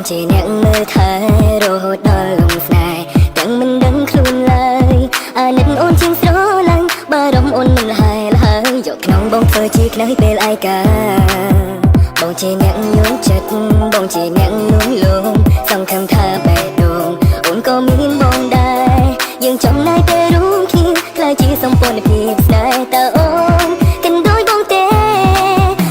ជាអ្នកមើលថែរហូតដល់លំស្នេហ៍ទាំងមិនដឹងខ្លួនឡើយអាណិតអូនជាងស្រឡាញ់បារម្ភអូនមិនលហើយយកក្នុងបងធ្វើជាខ្នើយពេលឯកាបងជាអ្នកញញចិត្តបងជាអ្នកលួងលោមសង្ឃឹមថាបេះដូងអូនក៏មានបងដែរយើងចំណាយពេលរួមគ្នាខ្លាចជាសម្ព័ន្ធភាពស្នេហ៍តើអូនគិតដូចបងទេ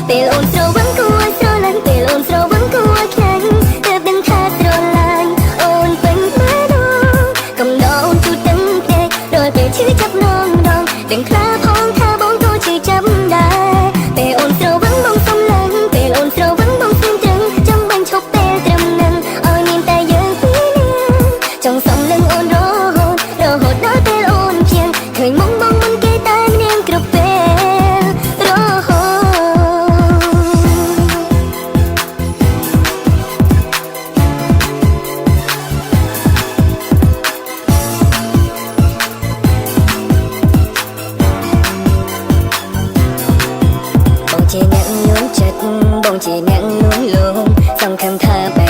ពេលអូនស្រវឹងគួរស្រឡាញ់ពេលអូនស្រវឹងគួរខ្លាញ់ទើបដឹងថាស្រឡាញ់អូនពេញបេះដូងកំដរអូនទូទាំងទេរាល់ពេលឈឺចាប់នងដងដឹងខ្លះផងថាបងក៏ឈឺចាប់ដែរពេលអូនស្រវឹងបងសំឡេងពេលអូនស្រវឹងបងស្ទឹងចាំបាញ់ឈប់ពេលត្រឹមនឹងឲ្យមានតែយើងពីរនាក់ចង់សំឡេងអូនរហូតដល់ពេលអូនជាងឃើញមុំបងមិនគេតែនាងគ្រប់ពេលរហូតបងជាអ្នកញញចិត្តបងជាអ្នកលួងលោមសង្ឃឹមថា